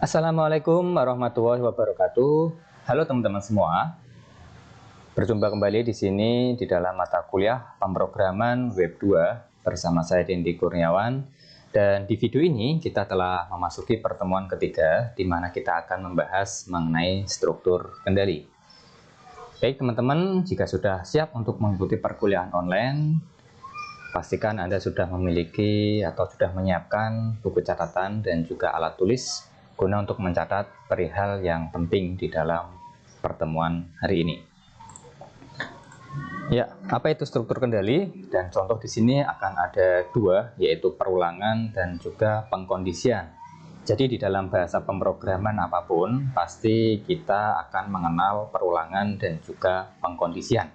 Assalamualaikum warahmatullahi wabarakatuh. Halo teman-teman semua. Berjumpa kembali di sini di dalam mata kuliah pemrograman Web 2 bersama saya Dendi Kurniawan. Dan di video ini kita telah memasuki pertemuan ketiga di mana kita akan membahas mengenai struktur kendali. Baik teman-teman, jika sudah siap untuk mengikuti perkuliahan online, pastikan Anda sudah memiliki atau sudah menyiapkan buku catatan dan juga alat tulis guna untuk mencatat perihal yang penting di dalam pertemuan hari ini. Ya, apa itu struktur kendali? Dan contoh di sini akan ada dua, yaitu perulangan dan juga pengkondisian. Jadi di dalam bahasa pemrograman apapun, pasti kita akan mengenal perulangan dan juga pengkondisian.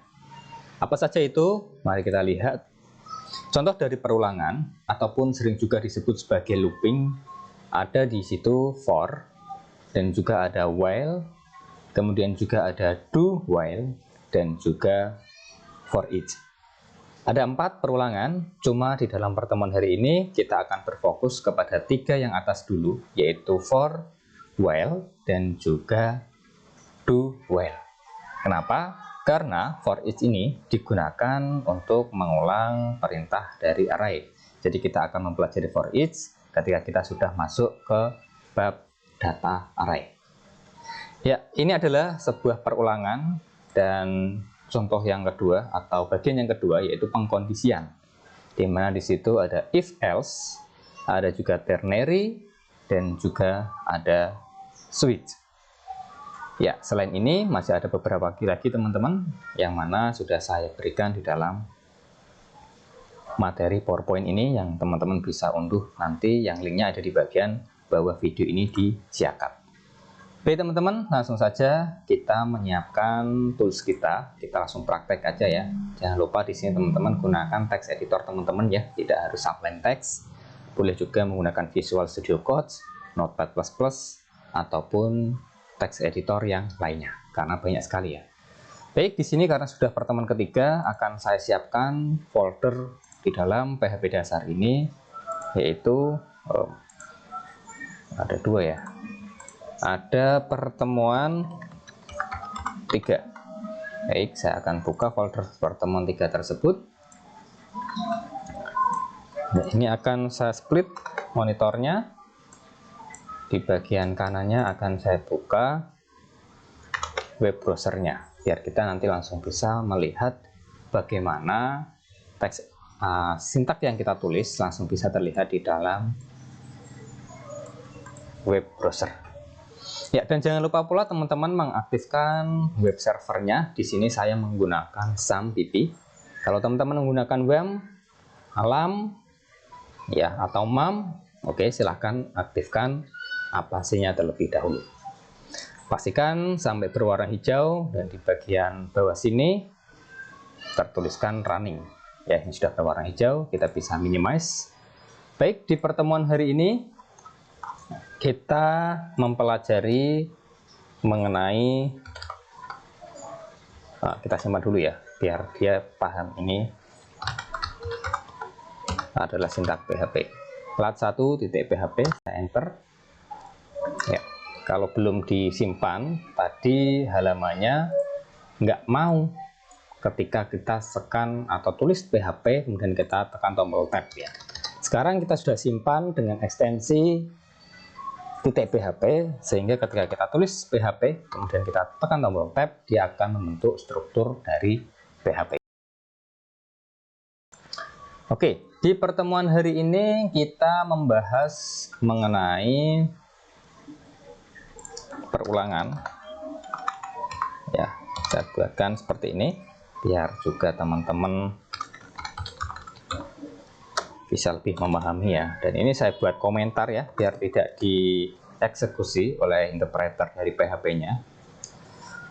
Apa saja itu? Mari kita lihat. Contoh dari perulangan, ataupun sering juga disebut sebagai looping, ada di situ for, dan juga ada while, kemudian juga ada do while, dan juga for each. Ada 4 perulangan, cuma di dalam pertemuan hari ini kita akan berfokus kepada 3 yang atas dulu, yaitu for, while, dan juga do while. Kenapa? Karena for each ini digunakan untuk mengulang perintah dari array. Jadi kita akan mempelajari for each ketika kita sudah masuk ke bab data array. Ya, ini adalah sebuah perulangan dan contoh yang kedua atau bagian yang kedua yaitu pengkondisian. Di mana di situ ada if else, ada juga ternary dan juga ada switch. Ya, selain ini masih ada beberapa lagi teman-teman yang mana sudah saya berikan di dalam materi PowerPoint ini yang teman-teman bisa unduh nanti, yang linknya ada di bagian bawah video ini disiapkan. Baik teman-teman, langsung saja kita menyiapkan tools kita langsung praktek aja ya. Jangan lupa di sini teman-teman gunakan text editor teman-teman ya, tidak harus Sublime Text. Boleh juga menggunakan Visual Studio Code, Notepad++, ataupun text editor yang lainnya, karena banyak sekali ya. Baik, di sini karena sudah pertemuan ketiga akan saya siapkan folder di dalam PHP dasar ini, yaitu ada 2 ya. Ada pertemuan 3. Baik, saya akan buka folder pertemuan 3 tersebut. Nah, ini akan saya split monitornya. Di bagian kanannya akan saya buka web browsernya, biar kita nanti langsung bisa melihat bagaimana teks sintak yang kita tulis langsung bisa terlihat di dalam web browser. Ya, dan jangan lupa pula teman-teman mengaktifkan web servernya. Di sini saya menggunakan SAMPP. Kalau teman-teman menggunakan WAM, ALAM, ya atau MAM, oke, silahkan aktifkan aplikasinya terlebih dahulu. Pastikan sampai berwarna hijau dan di bagian bawah sini tertuliskan running. Ya, ini sudah berwarna hijau, kita bisa minimize. Baik, di pertemuan hari ini kita mempelajari mengenai kita simpan dulu ya, biar dia paham. Ini adalah sintak PHP. lat1.php, saya enter. Ya, kalau belum disimpan, tadi halamannya nggak mau ketika kita tekan atau tulis PHP, kemudian kita tekan tombol tab ya. Sekarang kita sudah simpan dengan ekstensi .php, sehingga ketika kita tulis PHP, kemudian kita tekan tombol tab, dia akan membentuk struktur dari PHP. Oke, di pertemuan hari ini kita membahas mengenai perulangan. Ya, saya buatkan seperti ini biar juga teman-teman bisa lebih memahami ya. Dan ini saya buat komentar ya, biar tidak dieksekusi oleh interpreter dari PHP-nya.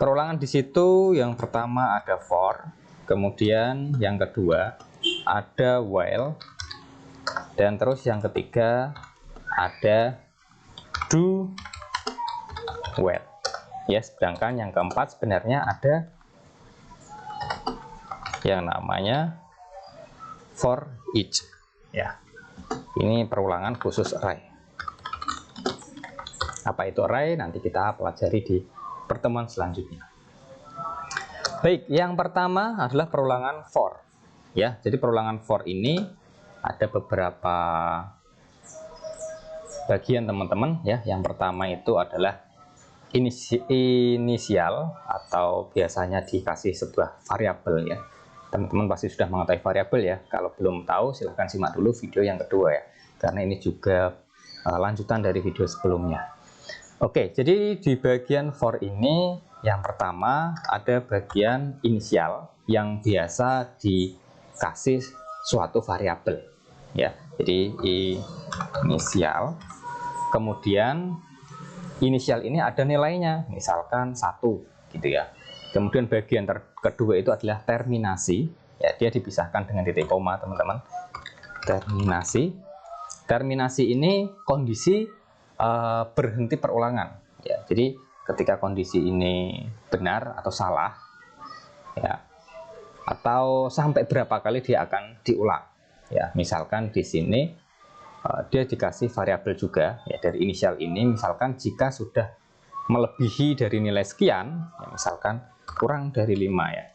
Perulangan di situ yang pertama ada for, kemudian yang kedua ada while, dan terus yang ketiga ada do while. Ya, sedangkan yang keempat sebenarnya ada yang namanya for each. Ya, ini perulangan khusus array. Apa itu array? Nanti kita pelajari di pertemuan selanjutnya. Baik, yang pertama adalah perulangan for. Ya, jadi perulangan for ini ada beberapa bagian teman-teman ya. Yang pertama itu adalah inisial atau biasanya dikasih sebuah variabel ya. Teman-teman pasti sudah mengetahui variabel ya. Kalau belum tahu silahkan simak dulu video yang kedua ya, karena ini juga lanjutan dari video sebelumnya. Oke, jadi di bagian for ini yang pertama ada bagian inisial yang biasa dikasih suatu variabel ya. Jadi inisial, kemudian inisial ini ada nilainya, misalkan 1 gitu ya. Kemudian bagian kedua itu adalah terminasi ya, dia dipisahkan dengan titik koma teman-teman. Terminasi ini kondisi berhenti perulangan ya. Jadi ketika kondisi ini benar atau salah ya, atau sampai berapa kali dia akan diulang ya. Misalkan di sini dia dikasih variabel juga ya, dari inisial ini, misalkan jika sudah melebihi dari nilai sekian ya, misalkan kurang dari 5 ya.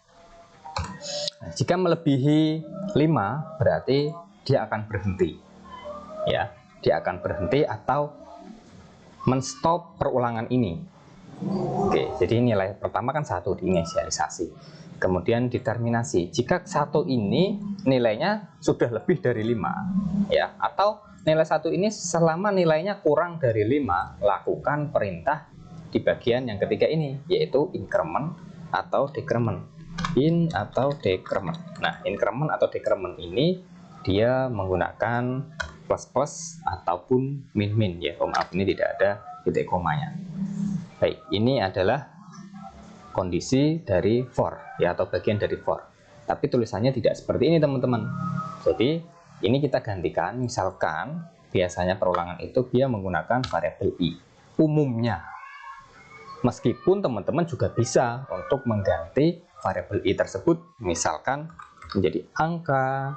Nah, jika melebihi 5 berarti dia akan berhenti ya, dia akan berhenti atau menstop perulangan ini. Oke, jadi nilai pertama kan 1 diinisialisasi, kemudian determinasi. Jika 1 ini nilainya sudah lebih dari 5 ya, atau nilai 1 ini selama nilainya kurang dari 5, lakukan perintah di bagian yang ketiga ini, yaitu increment atau decrement. In atau decrement. Nah, increment atau decrement ini dia menggunakan plus ataupun min ya. Oh maaf, ini tidak ada titik komanya. Baik, ini adalah kondisi dari for ya, atau bagian dari for. Tapi tulisannya tidak seperti ini teman-teman. Jadi ini kita gantikan, misalkan biasanya perulangan itu dia menggunakan variabel i umumnya. Meskipun teman-teman juga bisa untuk mengganti variabel i tersebut, misalkan menjadi angka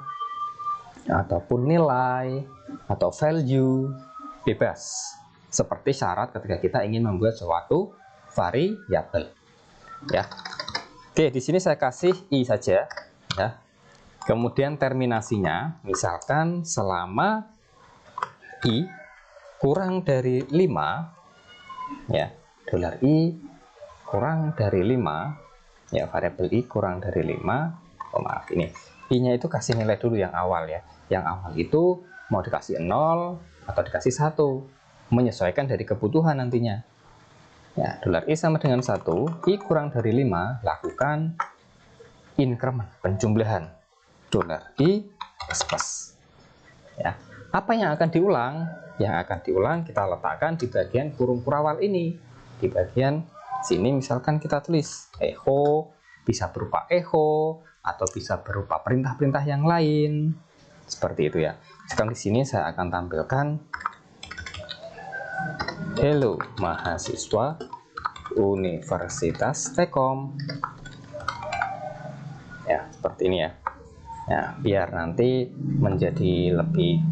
ataupun nilai atau value, bebas. Seperti syarat ketika kita ingin membuat suatu variabel. Ya. Oke, di sini saya kasih i saja ya. Kemudian terminasinya, misalkan selama i kurang dari 5 ya, $i kurang dari 5 ya, variabel i kurang dari 5. Oh maaf, ini i-nya itu kasih nilai dulu yang awal ya. Yang awal itu mau dikasih 0 atau dikasih 1, menyesuaikan dari kebutuhan nantinya. Ya, $i sama dengan 1, i kurang dari 5, lakukan increment, penjumlahan. $i plus. Ya. Apa yang akan diulang? Yang akan diulang kita letakkan di bagian kurung kurawal ini. Di bagian sini misalkan kita tulis echo, bisa berupa echo atau bisa berupa perintah-perintah yang lain. Seperti itu ya. Sekarang di sini saya akan tampilkan hello mahasiswa Universitas Telkom. Ya, seperti ini ya. Ya, biar nanti menjadi lebih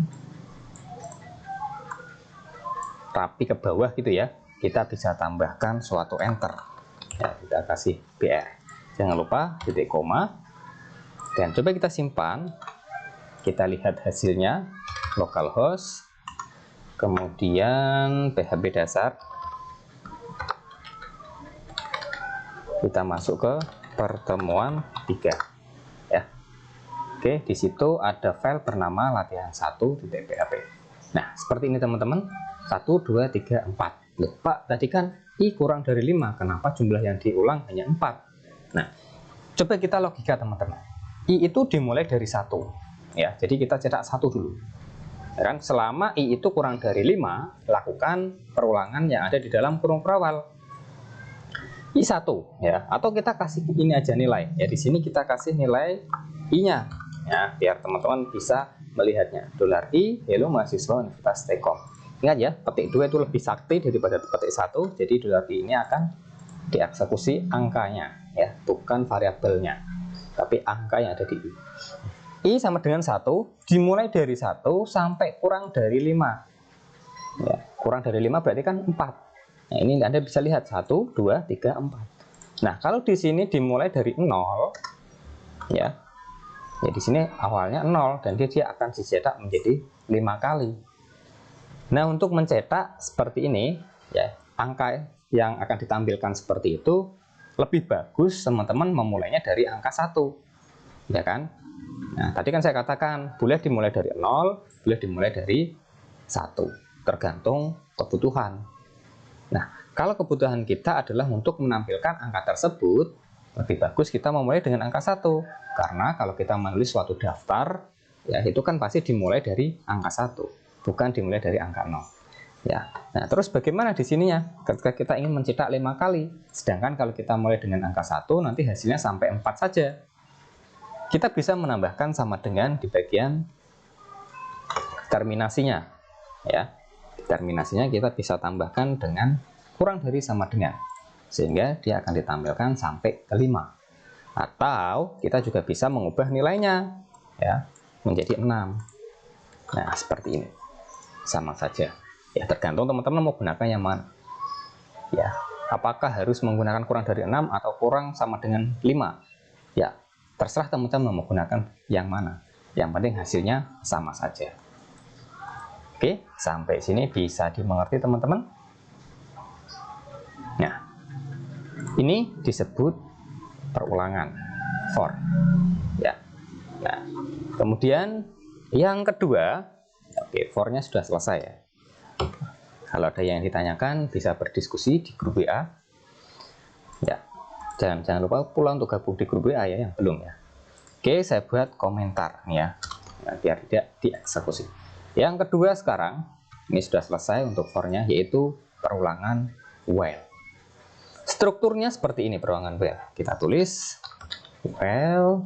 rapi ke bawah gitu ya, kita bisa tambahkan suatu enter ya, kita kasih br, jangan lupa titik koma, dan coba kita simpan, kita lihat hasilnya. Localhost, kemudian php dasar, kita masuk ke pertemuan 3 ya. Oke, di situ ada file bernama latihan1.php. Nah, seperti ini teman-teman. 1, 2, 3, 4. Loh, Pak, tadi kan i kurang dari 5. Kenapa jumlah yang diulang hanya 4? Nah, coba kita logika teman-teman. I itu dimulai dari 1. Ya, jadi kita cetak 1 dulu. Ya kan? Selama i itu kurang dari 5, lakukan perulangan yang ada di dalam kurung perawal. I1 ya, atau kita kasih ini aja nilai. Ya, di sini kita kasih nilai i-nya. Ya, biar teman-teman bisa melihatnya. $i hello mahasiswa Universitas Telkom. Ingat ya, petik 2 itu lebih sakti daripada petik 1. Jadi $i ini akan dieksekusi angkanya ya, bukan variabelnya, tapi angka yang ada di i. I sama dengan 1, dimulai dari 1 sampai kurang dari 5. Ya, kurang dari 5 berarti kan 4. Nah, ini Anda bisa lihat 1, 2, 3, 4. Nah, kalau di sini dimulai dari 0, ya di sini awalnya 0 dan dia akan dicetak menjadi 5 kali. Nah, untuk mencetak seperti ini, ya, angka yang akan ditampilkan seperti itu lebih bagus teman-teman memulainya dari angka 1, ya kan? Nah, tadi kan saya katakan boleh dimulai dari 0, boleh dimulai dari 1, tergantung kebutuhan. Nah, kalau kebutuhan kita adalah untuk menampilkan angka tersebut, lebih bagus kita memulai dengan angka 1. Karena kalau kita menulis suatu daftar, ya itu kan pasti dimulai dari angka 1, bukan dimulai dari angka 0. Ya. Nah, terus bagaimana di sininya? Ketika kita ingin mencetak 5 kali, sedangkan kalau kita mulai dengan angka 1, nanti hasilnya sampai 4 saja. Kita bisa menambahkan sama dengan di bagian terminasinya. Ya. Terminasinya kita bisa tambahkan dengan kurang dari sama dengan, sehingga dia akan ditampilkan sampai ke 5. Atau kita juga bisa mengubah nilainya, ya, menjadi 6. Nah, seperti ini. Sama saja. Ya, tergantung teman-teman mau gunakan yang mana. Ya, apakah harus menggunakan kurang dari 6 atau kurang sama dengan 5? Ya, terserah teman-teman mau gunakan yang mana. Yang penting hasilnya sama saja. Oke, sampai sini bisa dimengerti teman-teman? Nah, ini disebut perulangan for. Ya. Nah, kemudian yang kedua, oke, for-nya sudah selesai ya. Kalau ada yang ditanyakan bisa berdiskusi di grup WA. Ya. Jangan lupa pula untuk gabung di grup WA ya yang belum ya. Oke, saya buat komentar ya. Nah, biar tidak dieksekusi. Yang kedua sekarang, ini sudah selesai untuk for-nya, yaitu perulangan while. Strukturnya seperti ini perulangan while. Kita tulis while,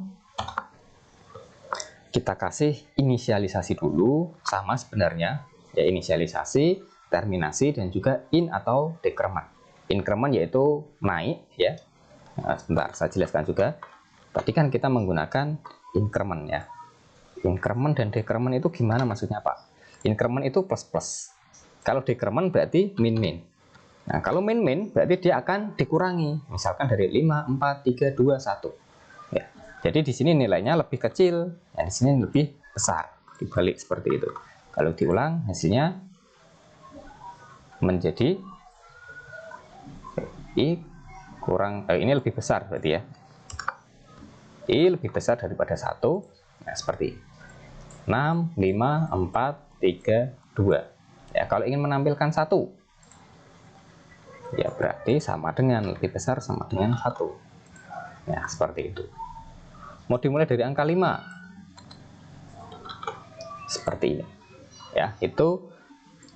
kita kasih inisialisasi dulu, sama sebenarnya, ya inisialisasi, terminasi, dan juga in atau decrement. Increment yaitu naik ya. Nah, sebentar, saya jelaskan juga. Tadi kan kita menggunakan increment ya. Increment dan decrement itu gimana maksudnya Pak? Increment itu plus-plus. Kalau decrement berarti min-min. Nah, kalau min-min berarti dia akan dikurangi. Misalkan dari 5, 4, 3, 2, 1. Ya. Jadi di sini nilainya lebih kecil, ya, di sini lebih besar. Dibalik seperti itu. Kalau diulang hasilnya menjadi I kurang, ini lebih besar berarti ya. I lebih besar daripada 1. Nah, seperti ini. 6, 5, 4, 3, 2. Ya, kalau ingin menampilkan 1, ya berarti sama dengan lebih besar sama dengan 1. Ya, seperti itu. Mau dimulai dari angka 5. Seperti ini. Ya, itu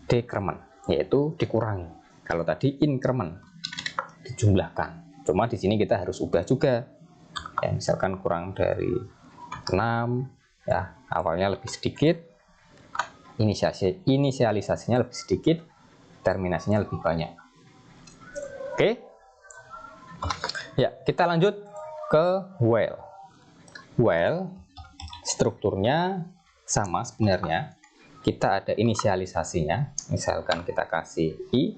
decrement, yaitu dikurangi. Kalau tadi increment, dijumlahkan. Cuma di sini kita harus ubah juga. Ya, misalkan kurang dari 6, ya awalnya lebih sedikit, inisialisasinya lebih sedikit, terminasinya lebih banyak. Oke, ya kita lanjut ke while. While strukturnya sama sebenarnya, kita ada inisialisasinya, misalkan kita kasih i,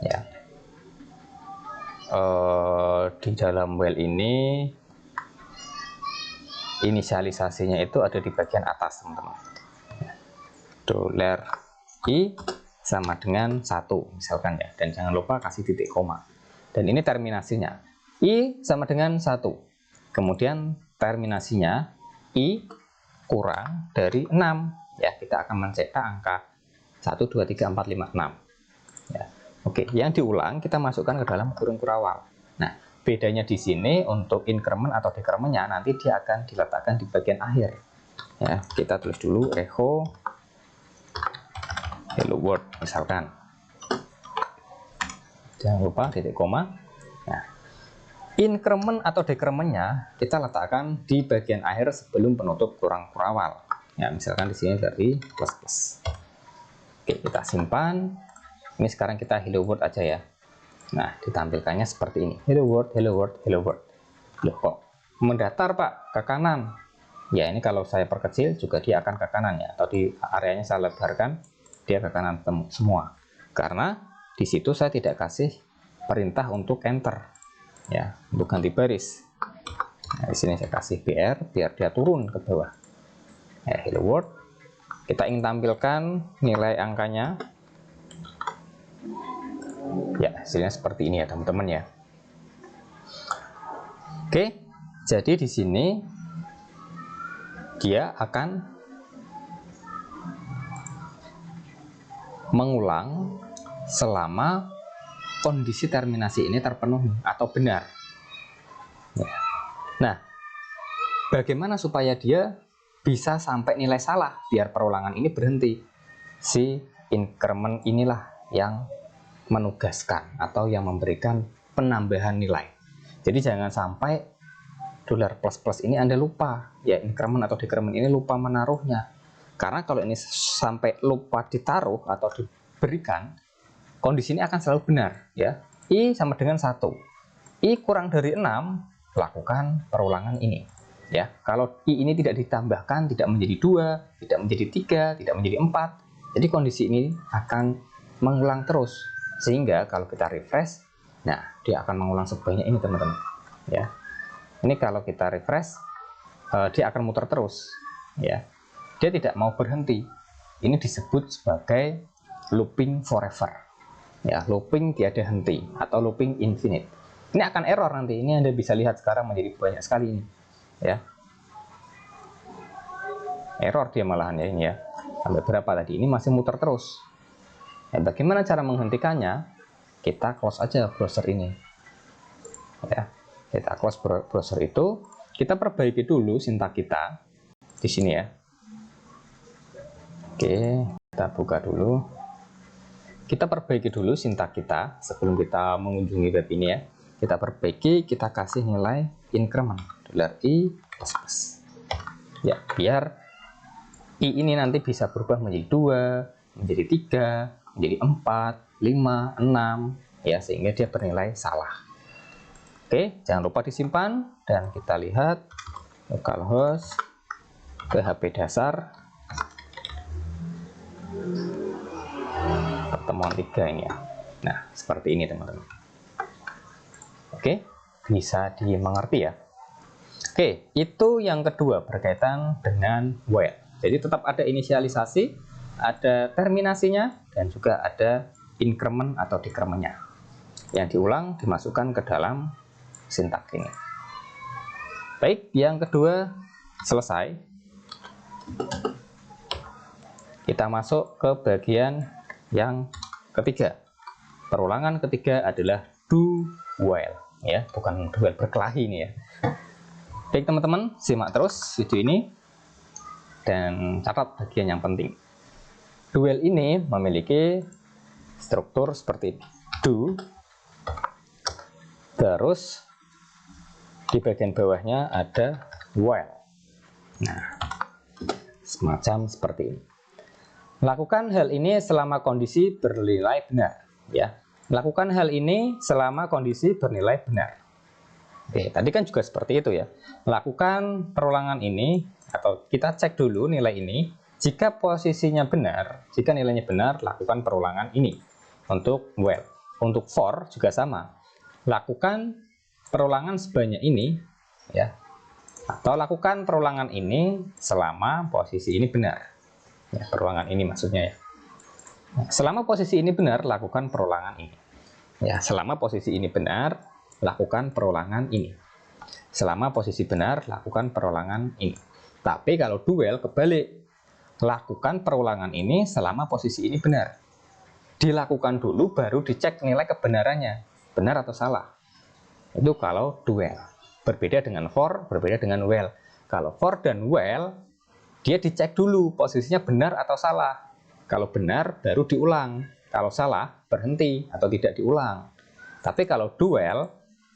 ya. Di dalam while ini inisialisasinya itu ada di bagian atas teman-teman. $i sama dengan 1 misalkan ya, dan jangan lupa kasih titik koma. Dan ini terminasinya i sama dengan 1, kemudian terminasinya i kurang dari 6 ya, kita akan mencetak angka 1, 2, 3, 4, 5, 6 ya. Oke, yang diulang kita masukkan ke dalam kurung kurawal. Nah, bedanya di sini untuk increment atau decrementnya nanti dia akan diletakkan di bagian akhir. Ya, kita tulis dulu echo hello world misalkan. Jangan lupa titik koma. Nah, increment atau decrementnya kita letakkan di bagian akhir sebelum penutup kurung kurawal. Ya, misalkan di sini dari plus plus. Oke, kita simpan. Ini sekarang kita hello world aja ya. Nah, ditampilkannya seperti ini. Hello world, hello world, hello world. Loh, kok mendatar Pak ke kanan? Ya, ini kalau saya perkecil juga dia akan ke kanan ya. Atau di areanya saya lebarkan, dia ke kanan semua. Karena di situ saya tidak kasih perintah untuk enter, ya, untuk ganti baris. Nah, di sini saya kasih BR biar dia turun ke bawah. Ya, hello world. Kita ingin tampilkan nilai angkanya. Ya, hasilnya seperti ini ya, teman-teman ya. Oke, jadi di sini dia akan mengulang selama kondisi terminasi ini terpenuhi atau benar. Nah, bagaimana supaya dia bisa sampai nilai salah biar perulangan ini berhenti? Si increment inilah yang menugaskan atau yang memberikan penambahan nilai. Jadi jangan sampai dolar plus plus ini Anda lupa, ya, increment atau decrement ini lupa menaruhnya. Karena kalau ini sampai lupa ditaruh atau diberikan, kondisi ini akan selalu benar, ya. I sama dengan 1. I kurang dari 6, lakukan perulangan ini, ya. Kalau I ini tidak ditambahkan, tidak menjadi 2, tidak menjadi 3, tidak menjadi 4, jadi kondisi ini akan mengulang terus. Sehingga kalau kita refresh, nah, dia akan mengulang sebanyak ini, teman-teman, ya. Ini kalau kita refresh, dia akan muter terus, ya. Dia tidak mau berhenti. Ini disebut sebagai looping forever, ya, looping tiada henti atau looping infinite. Ini akan error nanti. Ini Anda bisa lihat sekarang menjadi banyak sekali ini, ya. Error dia malahan ya, ini ya. Sampai berapa tadi? Ini masih muter terus. Ya, bagaimana cara menghentikannya? Kita close aja browser ini, ya. Kita close browser itu. Kita perbaiki dulu sintak kita di sini ya. Oke, kita buka dulu. Kita perbaiki dulu sintak kita sebelum kita mengunjungi web ini ya. Kita perbaiki, kita kasih nilai increment $i plus. Ya, biar I ini nanti bisa berubah menjadi 2, menjadi 3, menjadi 4, 5, 6, ya, sehingga dia bernilai salah. Oke, jangan lupa disimpan dan kita lihat localhost ke HP dasar. Pertemuan 3 ini ya. Nah, seperti ini teman-teman. Oke, bisa dimengerti ya. Oke, itu yang kedua berkaitan dengan while. Jadi tetap ada inisialisasi, ada terminasinya, dan juga ada increment atau decrement-nya. Yang diulang dimasukkan ke dalam sintak ini. Baik, yang kedua selesai. Kita masuk ke bagian yang ketiga. Perulangan ketiga adalah do while, ya, bukan do while berkelahi ini ya. Baik teman-teman, simak terus video ini dan catat bagian yang penting. Do while ini memiliki struktur seperti ini. Do, terus di bagian bawahnya ada while. Nah, semacam seperti ini. Lakukan hal ini selama kondisi bernilai benar, ya. Lakukan hal ini selama kondisi bernilai benar. Oke, tadi kan juga seperti itu ya. Lakukan perulangan ini atau kita cek dulu nilai ini. Jika posisinya benar, jika nilainya benar, lakukan perulangan ini. Untuk while, untuk for juga sama. Lakukan perulangan sebanyak ini, ya. Atau lakukan perulangan ini selama posisi ini benar. Ya, perulangan ini maksudnya ya. Nah, selama posisi ini benar, lakukan perulangan ini. Ya, selama posisi ini benar, lakukan perulangan ini. Selama posisi benar, lakukan perulangan ini. Tapi kalau duel kebalik, lakukan perulangan ini selama posisi ini benar. Dilakukan dulu baru dicek nilai kebenarannya, benar atau salah. Itu kalau duel. Berbeda dengan for, berbeda dengan while. Kalau for dan while, dia dicek dulu posisinya benar atau salah. Kalau benar baru diulang. Kalau salah berhenti atau tidak diulang. Tapi kalau duel,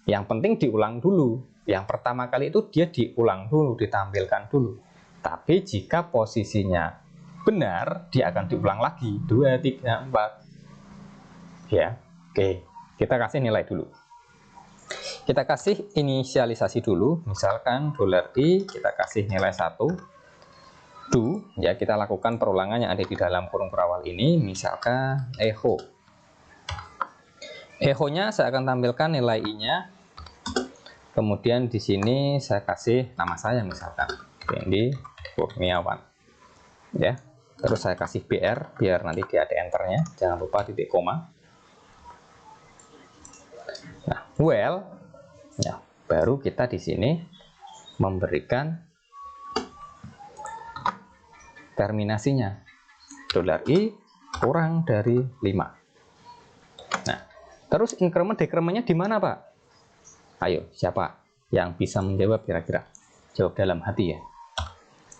yang penting diulang dulu. Yang pertama kali itu dia diulang dulu, ditampilkan dulu. Tapi jika posisinya benar, dia akan diulang lagi. 2, 3, 4. Ya, oke. Kita kasih nilai dulu. Kita kasih inisialisasi dulu. Misalkan $i, kita kasih nilai 1. Do, ya, kita lakukan perulangan yang ada di dalam kurung perawal ini, misalkan echo, Echo-nya saya akan tampilkan nilai I-nya. Kemudian di sini saya kasih nama saya misalkan Randy Kurniawan. Ya. Terus saya kasih BR biar nanti dia ada enternya. Jangan lupa titik koma. Nah, well, ya, baru kita di sini memberikan terminasinya. $i kurang dari 5. Nah, terus increment decrementnya di mana, Pak? Ayo, siapa yang bisa menjawab kira-kira? Jawab dalam hati ya.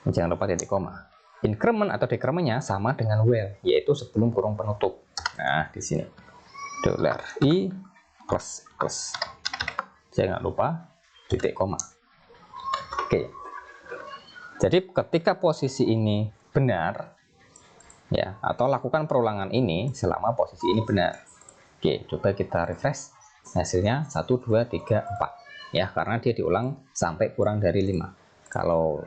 Jangan lupa titik koma. Increment atau decrementnya sama dengan well, yaitu sebelum kurung penutup. Nah, di sini $i plus. Jangan lupa titik koma. Oke. Jadi ketika posisi ini benar, ya, atau lakukan perulangan ini selama posisi ini benar. Oke, coba kita refresh. Hasilnya 1, 2, 3, 4. Ya, karena dia diulang sampai kurang dari 5. Kalau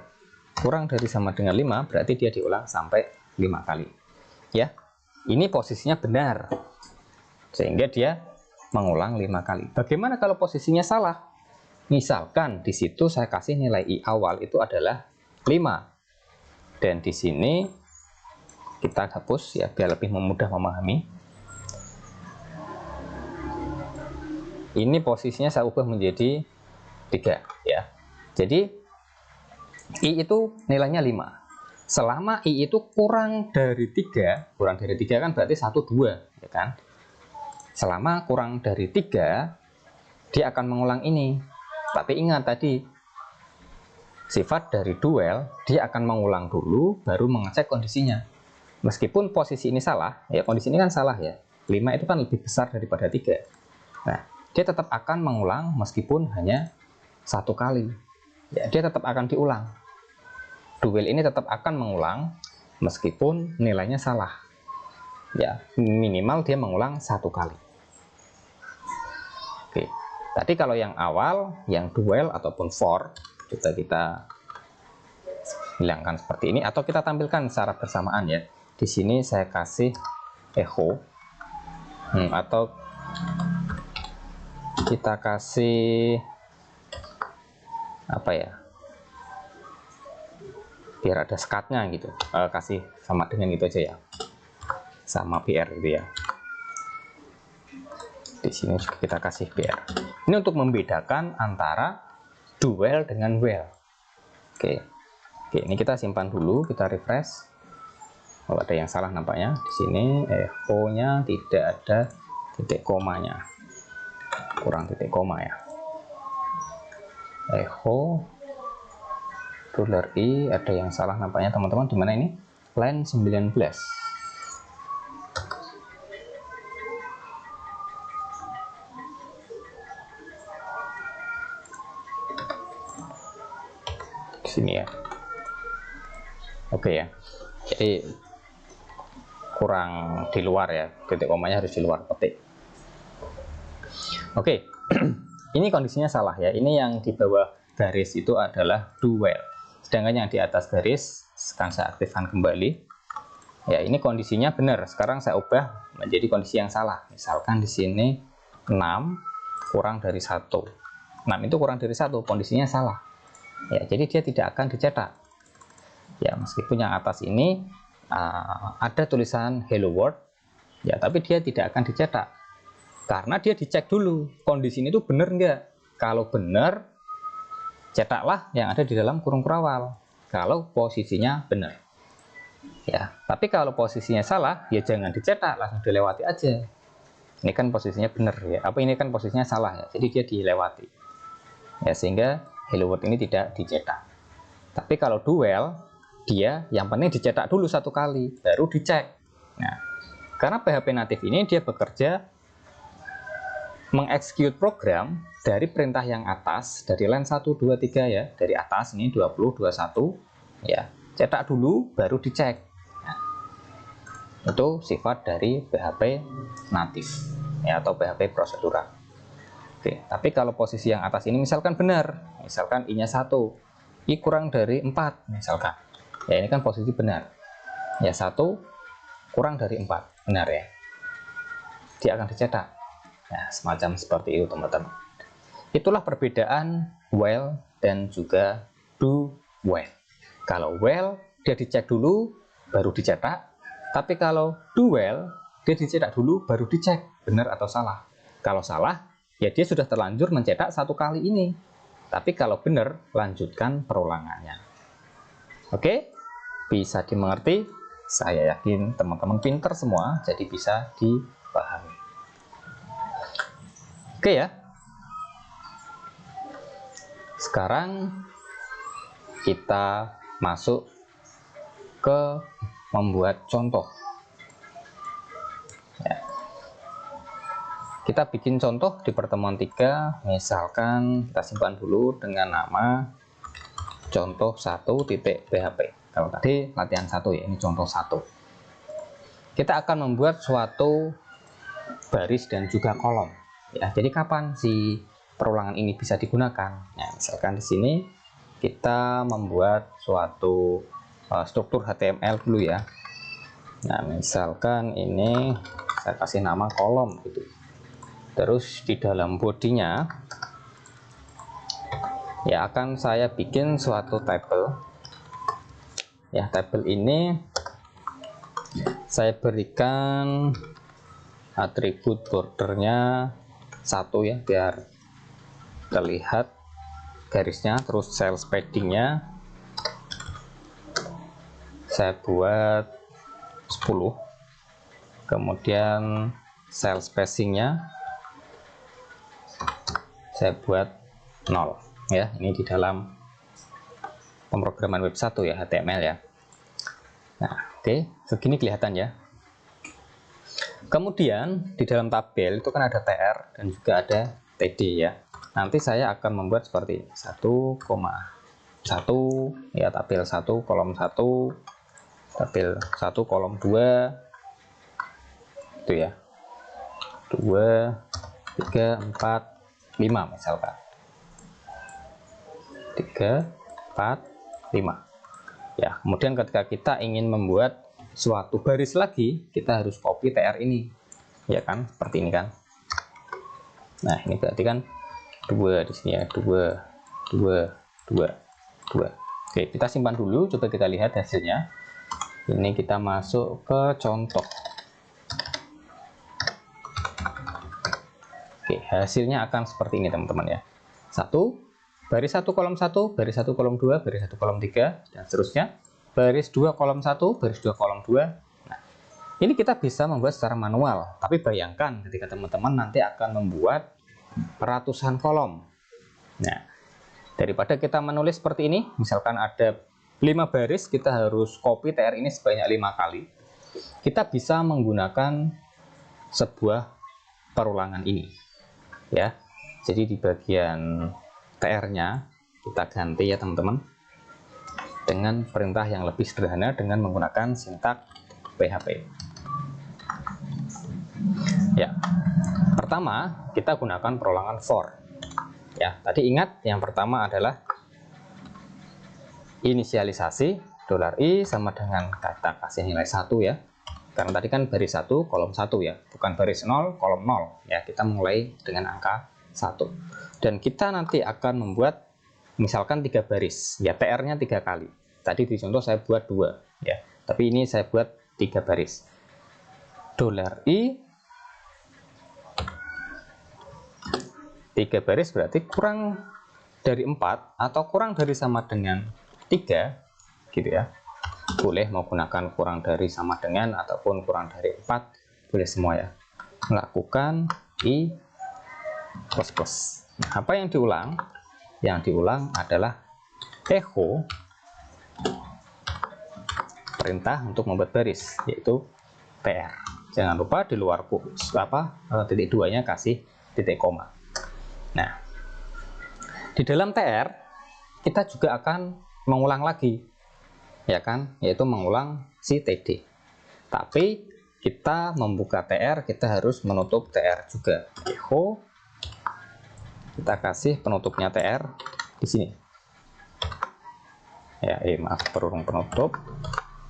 kurang dari sama dengan 5, berarti dia diulang sampai 5 kali. Ya, ini posisinya benar. Sehingga dia mengulang 5 kali. Bagaimana kalau posisinya salah? Misalkan di situ saya kasih nilai I awal itu adalah 5. Dan di sini kita hapus ya biar lebih mudah memahami. Ini posisinya saya ubah menjadi 3 ya. Jadi I itu nilainya 5. Selama I itu kurang dari 3 kan berarti 1, 2 ya kan. Selama kurang dari 3 dia akan mengulang ini. Tapi ingat tadi sifat dari duel, dia akan mengulang dulu baru mengecek kondisinya. Meskipun posisi ini salah, ya kondisi ini kan salah ya. 5 itu kan lebih besar daripada 3. Nah, dia tetap akan mengulang meskipun hanya 1 kali. Ya, dia tetap akan diulang. Duel ini tetap akan mengulang meskipun nilainya salah. Ya, minimal dia mengulang 1 kali. Oke. Tadi kalau yang awal, yang duel ataupun for, coba kita hilangkan seperti ini atau kita tampilkan secara bersamaan ya. Di sini saya kasih echo atau kita kasih apa ya? Biar ada skatnya gitu. Kasih sama dengan itu aja ya. Sama BR gitu ya. Di sini juga kita kasih BR. Ini untuk membedakan antara duel dengan well. Oke, ini kita simpan dulu, kita refresh. Oh, ada yang salah nampaknya. Di sini echo-nya tidak ada titik komanya. Kurang titik koma ya. Echo $i ada yang salah nampaknya teman-teman. Di mana ini? Line 19. Sini ya. Oke ya. Jadi kurang di luar ya. Titik komanya harus di luar petik. Oke. Ini kondisinya salah ya. Ini yang di bawah garis itu adalah duel. Sedangkan yang di atas garis akan saya aktifkan kembali. Ya, ini kondisinya benar. Sekarang saya ubah menjadi kondisi yang salah. Misalkan di sini 6 kurang dari 1. 6 itu kurang dari 1, kondisinya salah. Ya, jadi dia tidak akan dicetak. Ya, meskipun yang atas ini ada tulisan hello world, ya, tapi dia tidak akan dicetak. Karena dia dicek dulu, kondisi ini tuh benar nggak? Kalau benar, cetaklah yang ada di dalam kurung kurawal. Kalau posisinya benar. Ya, tapi kalau posisinya salah, ya jangan dicetak, langsung dilewati aja. Ini kan posisinya benar ya. Apa ini kan posisinya salah ya. Jadi dia dilewati. Ya, sehingga hello world ini tidak dicetak. Tapi kalau duel, dia yang penting dicetak dulu 1 kali, baru dicek. Nah, karena PHP natif ini dia bekerja mengeksekut program dari perintah yang atas, dari line 1, 2, 3 ya, dari atas ini 20, 21 ya, cetak dulu baru dicek. Nah, itu sifat dari PHP natif ya, atau PHP prosedural. Oke, tapi kalau posisi yang atas ini misalkan benar, misalkan I-nya 1, I kurang dari 4 misalkan, ya ini kan posisi benar ya, 1 kurang dari 4 benar ya, dia akan dicetak. Nah, semacam seperti itu teman-teman. Itulah perbedaan while dan juga do while. Kalau while dia dicek dulu baru dicetak, tapi kalau do while dia dicetak dulu baru dicek benar atau salah. Kalau salah ya dia sudah terlanjur mencetak satu kali ini, tapi kalau benar lanjutkan perulangannya. Oke, bisa dimengerti? Saya yakin teman-teman pinter semua, jadi bisa dipahami. Oke ya. Sekarang kita masuk ke membuat contoh. Ya. Kita bikin contoh di pertemuan 3, misalkan kita simpan dulu dengan nama contoh 1.php. Kalau tadi latihan 1 ya, ini contoh 1. Kita akan membuat suatu baris dan juga kolom. Ya, jadi kapan si perulangan ini bisa digunakan? Nah, misalkan di sini kita membuat suatu struktur HTML dulu ya. Nah, misalkan ini saya kasih nama kolom gitu. Terus di dalam bodinya ya akan saya bikin suatu table. Ya, tabel ini saya berikan atribut bordernya 1 ya, biar terlihat garisnya. Terus cell paddingnya saya buat 10, kemudian cell spacingnya saya buat 0 ya. Ini di dalam pemrograman web 1 ya, HTML ya. Nah, oke, segini kelihatan ya. Kemudian di dalam tabel itu kan ada TR dan juga ada TD ya. Nanti saya akan membuat seperti ini, 1,1 ya, tabel 1 kolom 1, tabel 1 kolom 2 itu ya, 2, 3, 4, 5 misalkan, 3, 4, 5 ya. Kemudian ketika kita ingin membuat suatu baris lagi, kita harus copy TR ini ya kan, seperti ini kan. Nah, ini berarti kan 2 di sini ya, 2, 2, 2, 2. Oke, kita simpan dulu, coba kita lihat hasilnya. Ini kita masuk ke contoh. Oke, hasilnya akan seperti ini teman-teman ya. 1, baris 1 kolom 1, baris 1 kolom 2, baris 1 kolom 3, dan seterusnya. Baris 2 kolom 1, baris 2 kolom 2. Nah, ini kita bisa membuat secara manual, tapi bayangkan ketika teman-teman nanti akan membuat ratusan kolom. Nah, daripada kita menulis seperti ini, misalkan ada 5 baris, kita harus copy TR ini sebanyak 5 kali. Kita bisa menggunakan sebuah perulangan ini ya. Jadi di bagian TR-nya kita ganti ya teman-teman dengan perintah yang lebih sederhana dengan menggunakan sintak PHP. Ya, pertama kita gunakan perulangan for. Ya, tadi ingat yang pertama adalah inisialisasi $i sama dengan kata kasih nilai 1 ya. Karena tadi kan baris 1 kolom 1 ya, bukan baris 0 kolom 0 ya. Kita mulai dengan angka 1. Dan kita nanti akan membuat misalkan 3 baris ya, TR-nya 3 kali. Tadi di contoh saya buat 2 ya, tapi ini saya buat 3 baris. $i 3 baris berarti kurang dari 4 atau kurang dari sama dengan 3 gitu ya. Boleh menggunakan kurang dari sama dengan ataupun kurang dari 4, boleh semua ya. Melakukan i plus. Nah, apa yang diulang? Yang diulang adalah echo perintah untuk membuat baris, yaitu TR. Jangan lupa di luar titik 2-nya kasih titik koma. Nah, di dalam TR kita juga akan mengulang lagi ya kan, yaitu mengulang si TD. Tapi kita membuka TR, kita harus menutup TR juga. Echo, kita kasih penutupnya TR di sini. Ya, maaf, berurung penutup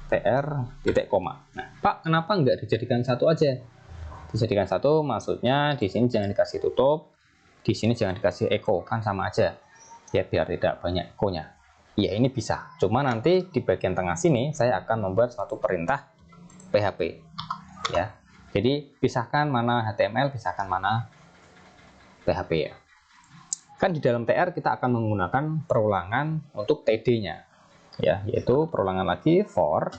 TR titik koma. Nah, Pak, kenapa nggak dijadikan 1 aja? Dijadikan satu maksudnya di sini jangan dikasih tutup, di sini jangan dikasih echo, kan sama aja ya, biar tidak banyak echo-nya. Ya ini bisa, cuma nanti di bagian tengah sini saya akan membuat suatu perintah PHP ya. Jadi pisahkan mana HTML, pisahkan mana PHP ya. Kan di dalam TR kita akan menggunakan perulangan untuk TD-nya ya, yaitu perulangan lagi for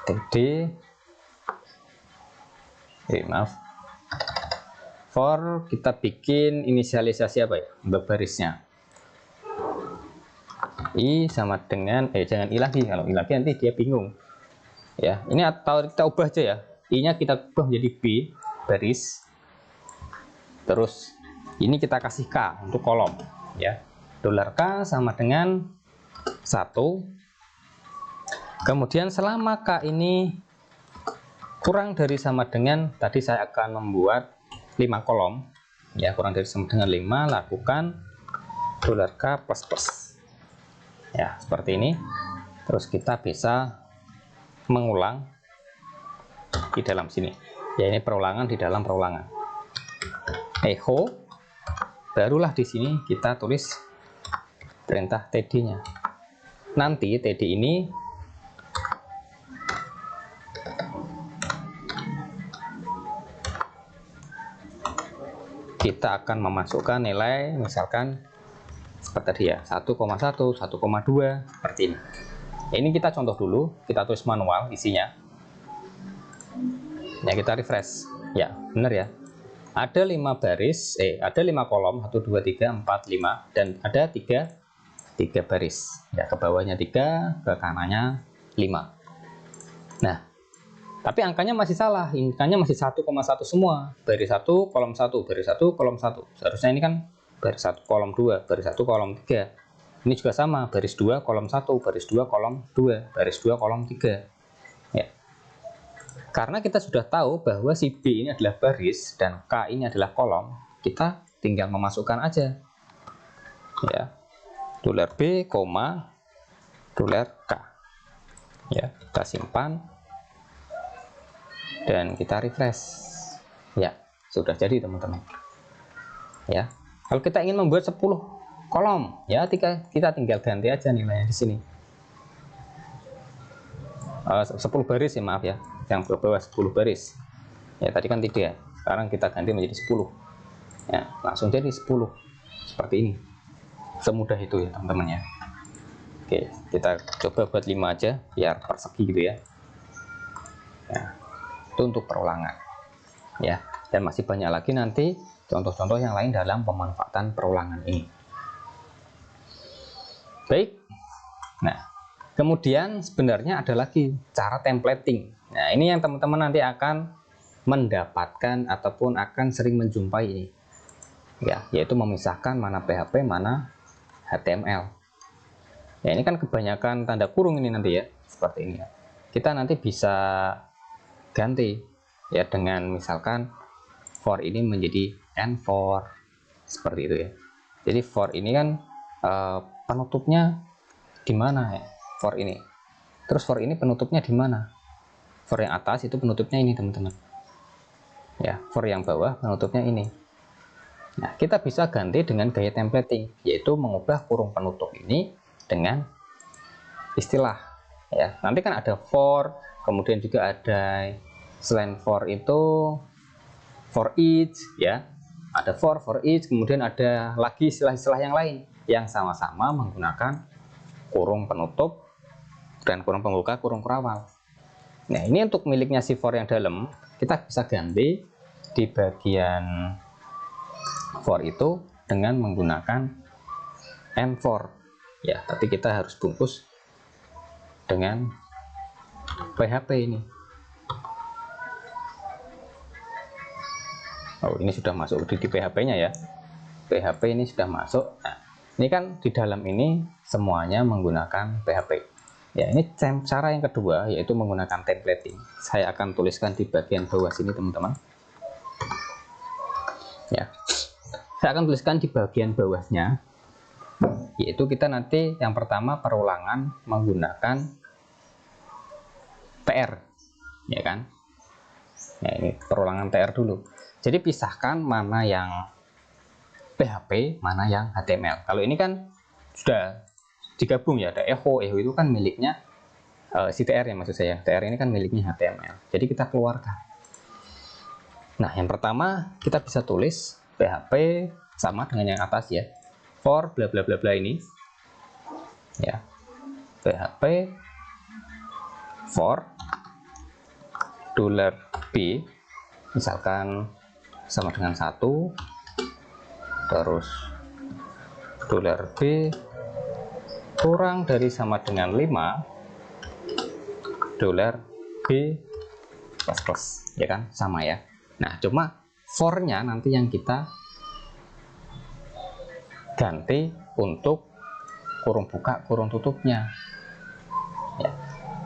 TD, maaf, for kita bikin inisialisasi apa ya, barisnya I sama dengan jangan I lagi, kalau I lagi nanti dia bingung ya. Ini atau kita ubah aja ya, I nya kita ubah menjadi B baris, terus ini kita kasih K untuk kolom ya. $K sama dengan 1. Kemudian selama K ini kurang dari sama dengan, tadi saya akan membuat 5 kolom ya, kurang dari sama dengan 5, lakukan $K plus plus ya, seperti ini. Terus kita bisa mengulang di dalam sini ya, ini perulangan di dalam perulangan, echo, barulah di sini kita tulis perintah TD nya. Nanti TD ini kita akan memasukkan nilai, misalkan seperti tadi ya, 1,1, 1,2 seperti ini. Ini kita contoh dulu, kita tulis manual isinya ya, kita refresh ya, benar ya, ada 5 baris, ada 5 kolom, 1 2 3 4 5, dan ada 3 baris ya, ke bawahnya 3, ke kanannya 5. Nah, tapi angkanya masih salah, angkanya masih 1,1 semua, baris 1 kolom 1, baris 1 kolom 1. Seharusnya ini kan baris 1 kolom 2, baris 1 kolom 3. Ini juga sama, baris 2 kolom 1, baris 2 kolom 2, baris 2 kolom 3 ya. Karena kita sudah tahu bahwa si B ini adalah baris dan K ini adalah kolom, kita tinggal memasukkan aja ya, $B, $K ya. Kita simpan dan kita refresh ya, sudah jadi teman-teman ya. Kalau kita ingin membuat 10 kolom ya, kita tinggal ganti aja nilainya di sini, 10 baris ya, maaf ya, yang ke bawah 10 baris ya, tadi kan 3, sekarang kita ganti menjadi 10 ya, langsung jadi 10 seperti ini. Semudah itu ya teman-teman ya. Oke, kita coba buat 5 aja biar persegi gitu ya. Nah, itu untuk perulangan ya, dan masih banyak lagi nanti contoh-contoh yang lain dalam pemanfaatan perulangan ini. Baik, nah kemudian sebenarnya ada lagi cara templating. Nah, ini yang teman-teman nanti akan mendapatkan ataupun akan sering menjumpai ini ya, yaitu memisahkan mana PHP mana HTML ya. Ini kan kebanyakan tanda kurung ini nanti ya, seperti ini ya. Kita nanti bisa ganti ya dengan misalkan for ini menjadi n4 seperti itu ya. Jadi for ini kan penutupnya di mana ya, for ini, terus for ini penutupnya di mana. For yang atas itu penutupnya ini teman-teman ya, for yang bawah penutupnya ini. Nah, kita bisa ganti dengan gaya templating, yaitu mengubah kurung penutup ini dengan istilah ya. Nanti kan ada for, kemudian juga ada selain for itu for each ya, ada for each, kemudian ada lagi istilah-istilah yang lain yang sama-sama menggunakan kurung penutup dan kurung pembuka, kurung kurawal. Nah, ini untuk miliknya si for yang dalam, kita bisa ganti di bagian for itu dengan menggunakan n4 ya, tapi kita harus bungkus dengan PHP ini. Oh, ini sudah masuk di PHP-nya ya. PHP ini sudah masuk. Nah, ini kan di dalam ini semuanya menggunakan PHP. Ya, ini cara yang kedua, yaitu menggunakan templating. Saya akan tuliskan di bagian bawah sini, teman-teman. Ya, saya akan tuliskan di bagian bawahnya yaitu kita nanti yang pertama perulangan menggunakan TR, ya kan? Nah, ini perulangan TR dulu. Jadi pisahkan mana yang PHP, mana yang HTML. Kalau ini kan sudah digabung ya, ada echo itu kan miliknya si TR ya, maksud saya. TR ini kan miliknya HTML. Jadi kita keluarkan. Nah, yang pertama kita bisa tulis PHP sama dengan yang atas ya. For bla bla bla bla ini. Ya. PHP for $B misalkan sama dengan 1, terus $B kurang dari sama dengan 5, $B plus, ya kan, sama ya. Nah, cuma for-nya nanti yang kita ganti untuk kurung buka kurung tutupnya ya.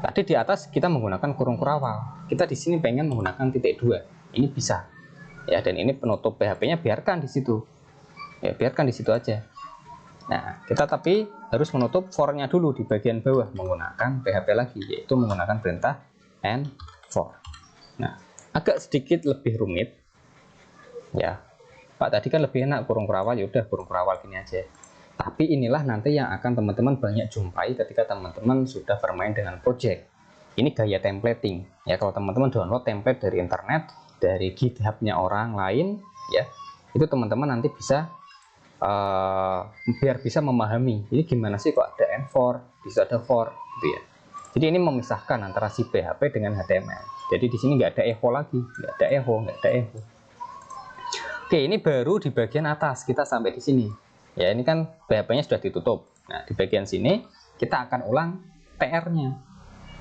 Tadi di atas kita menggunakan kurung kurawal, kita di sini pengen menggunakan titik 2, ini bisa ya. Dan ini penutup PHP-nya biarkan di situ ya, biarkan di situ aja. Nah, kita tapi harus menutup for-nya dulu di bagian bawah menggunakan PHP lagi, yaitu menggunakan perintah and for. Nah, agak sedikit lebih rumit ya. Pak, tadi kan lebih enak kurung kurawal, ya udah kurung kurawal gini aja. Tapi inilah nanti yang akan teman-teman banyak jumpai ketika teman-teman sudah bermain dengan project. Ini gaya templating ya. Kalau teman-teman download template dari internet, dari GitHub-nya orang lain ya, itu teman-teman nanti bisa biar bisa memahami ini gimana sih kok ada and for, bisa ada for gitu ya. Jadi ini memisahkan antara si PHP dengan HTML. Jadi di sini nggak ada echo lagi, nggak ada echo. Oke, ini baru di bagian atas kita sampai di sini. Ya, ini kan PHP-nya sudah ditutup. Nah, di bagian sini kita akan ulang TR-nya.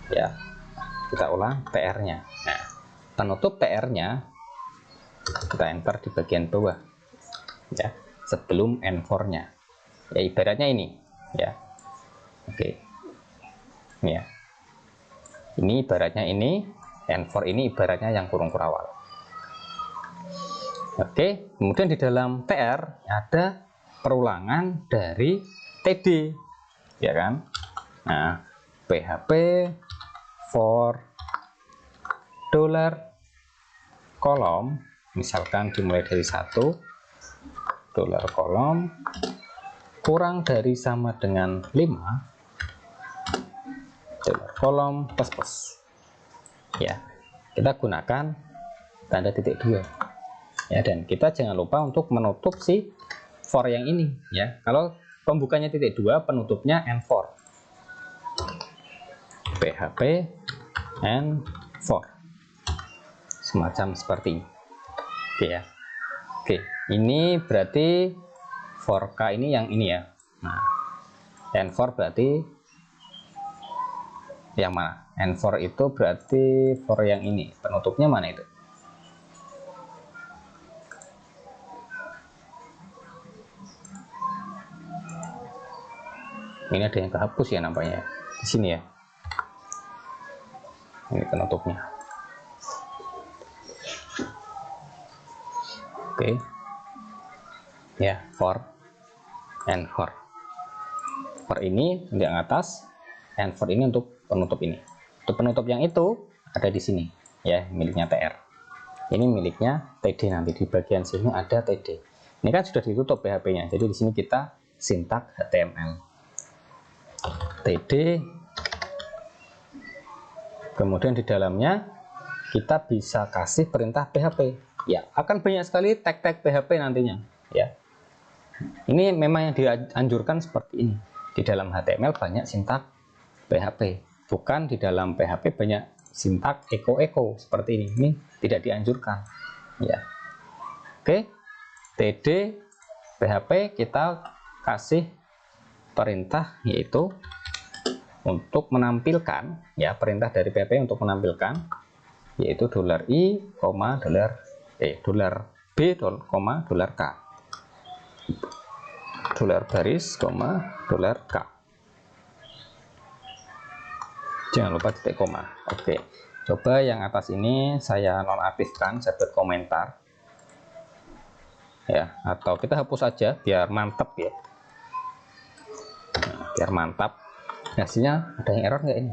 Ya. Kita ulang TR-nya. Nah, penutup TR-nya kita enter di bagian bawah. Ya, sebelum N4-nya. Ya, ibaratnya ini, ya. Oke. Ini ya. Ini ibaratnya ini, N4 ini ibaratnya yang kurung kurawal. Oke, kemudian di dalam TR ada perulangan dari TD, ya kan? Nah, PHP for $kolom, misalkan dimulai dari 1, $kolom kurang dari sama dengan 5, $kolom plus. Ya, kita gunakan tanda titik 2. Ya, dan kita jangan lupa untuk menutup si for yang ini ya. Kalau pembukanya titik 2, penutupnya N4. PHP N4. Semacam seperti ini. Oke ya. Oke, ini berarti for K ini yang ini ya. Nah, N4 berarti yang mana? N4 itu berarti for yang ini. Penutupnya mana itu? Ini ada yang kehapus ya nampaknya di sini ya. Ini penutupnya. Oke. Ya, for and for. For ini di atas, and for ini untuk penutup ini. Untuk penutup yang itu ada di sini ya, miliknya TR. Ini miliknya TD, nanti di bagian sini ada TD. Ini kan sudah ditutup PHP-nya. Jadi di sini kita sintak HTML. TD, kemudian di dalamnya kita bisa kasih perintah PHP ya. Akan banyak sekali tag-tag PHP nantinya ya. Ini memang yang dianjurkan seperti ini. Di dalam HTML banyak sintak PHP, bukan di dalam PHP banyak sintak echo seperti ini. Ini tidak dianjurkan ya. Oke, TD PHP kita kasih perintah yaitu untuk menampilkan ya, perintah dari PHP untuk menampilkan yaitu $i, $B, $K, $baris, $K. Jangan lupa titik koma. Oke, coba yang atas ini saya nonaktifkan, saya buat komentar ya, atau kita hapus saja biar mantep ya. biar mantap. Hasilnya ada yang error nggak ini?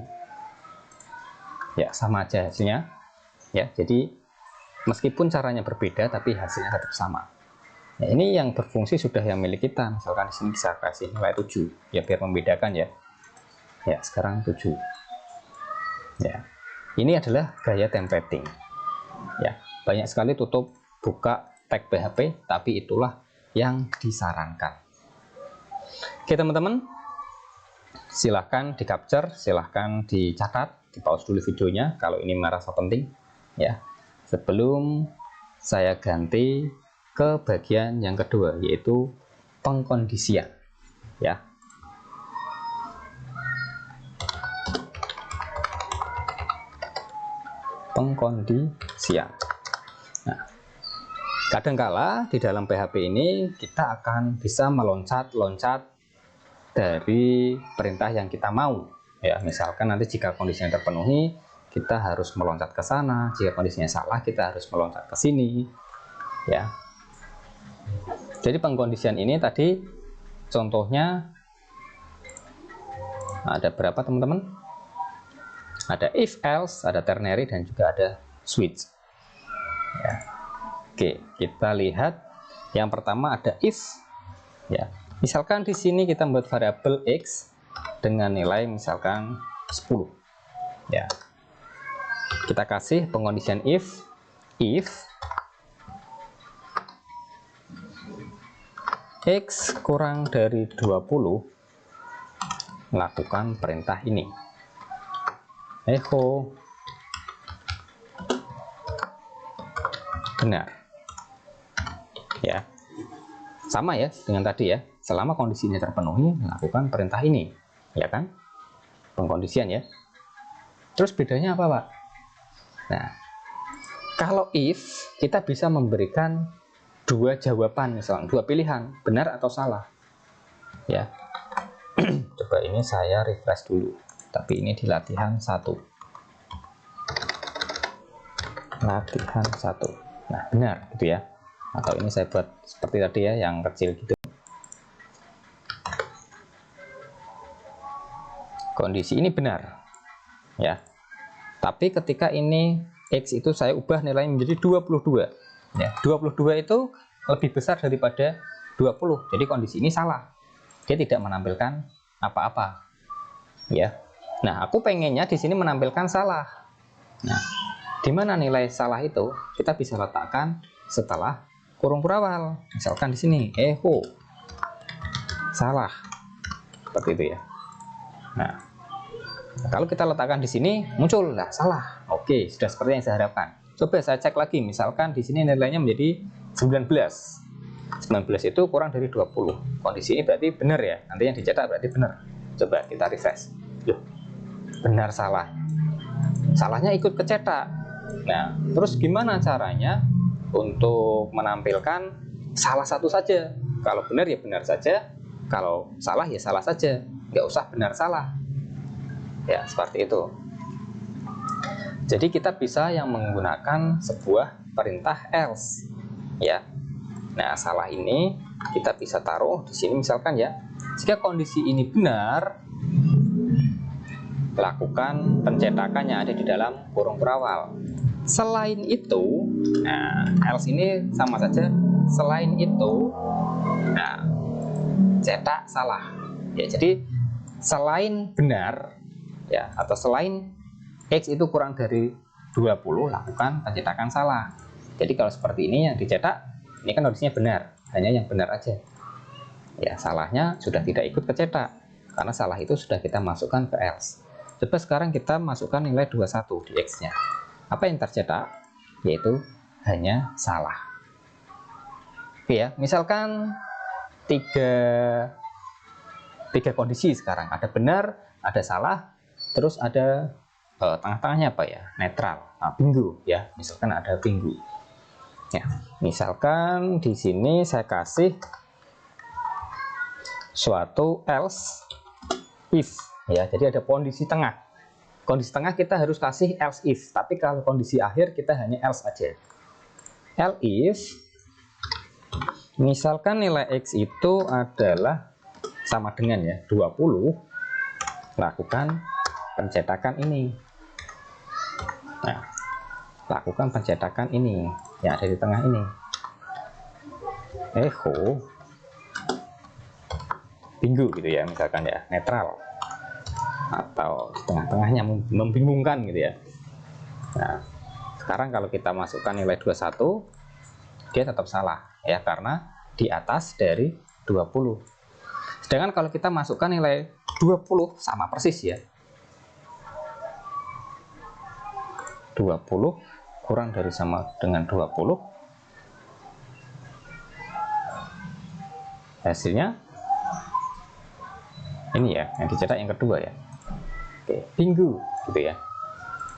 Ya, sama aja hasilnya. Ya, jadi meskipun caranya berbeda, tapi hasilnya tetap sama. Nah, ini yang berfungsi sudah yang milik kita. Misalkan di sini bisa kasih nilai 7, ya biar membedakan ya. Ya, sekarang 7. Ya, ini adalah gaya templating. Ya, banyak sekali tutup buka tag PHP, tapi itulah yang disarankan. Oke teman-teman, silahkan di capture, silahkan dicatat, di pause dulu videonya kalau ini merasa penting ya, sebelum saya ganti ke bagian yang kedua, yaitu pengkondisian ya. Pengkondisian. Nah, kadangkala di dalam PHP ini kita akan bisa meloncat-loncat dari perintah yang kita mau ya. Misalkan nanti jika kondisinya terpenuhi, kita harus meloncat ke sana, jika kondisinya salah kita harus meloncat ke sini ya. Jadi pengkondisian ini tadi contohnya ada berapa teman-teman? Ada if else, ada ternary, dan juga ada switch ya. Oke, kita lihat yang pertama ada if ya. Misalkan di sini kita membuat variabel x dengan nilai misalkan 10 ya. Kita kasih pengkondisian if x kurang dari 20, lakukan perintah ini, echo benar ya. Sama ya dengan tadi ya, selama kondisinya terpenuhi lakukan perintah ini ya kan, pengkondisian ya. Terus bedanya apa Pak? Nah, kalau if kita bisa memberikan dua jawaban, misalnya dua pilihan, benar atau salah ya. Coba ini saya refresh dulu, tapi ini di latihan 1. Latihan 1. Nah, benar gitu ya. Atau ini saya buat seperti tadi ya, yang kecil gitu. Kondisi ini benar ya. Tapi ketika ini X itu saya ubah nilainya menjadi 22 ya. 22 itu lebih besar daripada 20. Jadi kondisi ini salah. Dia tidak menampilkan apa-apa ya. Nah, aku pengennya di sini menampilkan salah. Nah, di mana nilai salah itu kita bisa letakkan setelah kurung kurawal. Misalkan di sini echo salah, seperti itu ya. Nah, kalau kita letakkan di sini muncul lah salah. Oke, sudah seperti yang saya harapkan. Coba saya cek lagi, misalkan di sini nilainya menjadi 19. 19 itu kurang dari 20. Kondisi ini berarti benar ya. Nanti yang dicetak berarti benar. Coba kita refresh. Loh, benar salah. Salahnya ikut kecetak. Nah, terus gimana caranya untuk menampilkan salah satu saja? Kalau benar ya benar saja, kalau salah ya salah saja. Nggak usah benar salah. Ya, seperti itu. Jadi kita bisa yang menggunakan sebuah perintah else ya. Nah, salah ini kita bisa taruh di sini misalkan ya. Jika kondisi ini benar, lakukan pencetakan yang ada di dalam kurung kurawal. Selain itu, nah, else ini sama saja. Selain itu, nah, cetak salah. Ya, jadi selain benar ya, atau selain X itu kurang dari 20, lakukan pencetakan salah. Jadi kalau seperti ini yang dicetak, ini kan kondisinya benar, hanya yang benar aja. Ya, salahnya sudah tidak ikut kecetak, karena salah itu sudah kita masukkan ke else. Coba sekarang kita masukkan nilai 21 di X-nya. Apa yang tercetak? Yaitu hanya salah. Oke ya, misalkan tiga kondisi sekarang. Ada benar, ada salah, terus ada tengah-tengahnya apa ya? Netral, bingo ya. Misalkan ada bingo. Ya, misalkan di sini saya kasih suatu else if ya. Jadi ada kondisi tengah. Kondisi tengah kita harus kasih else if, tapi kalau kondisi akhir kita hanya else aja. Else if misalkan nilai X itu adalah sama dengan ya 20, lakukan pencetakan ini. Nah, lakukan pencetakan ini yang ada di tengah ini. Echo bingung gitu ya, misalkan ya, netral atau di tengah-tengahnya membingungkan gitu ya. Nah, sekarang kalau kita masukkan nilai 21, dia tetap salah ya, karena di atas dari 20. Sedangkan kalau kita masukkan nilai 20 sama persis ya, 20 kurang dari sama dengan 20, hasilnya ini ya, yang dicetak yang kedua ya. Oke, bingung gitu ya.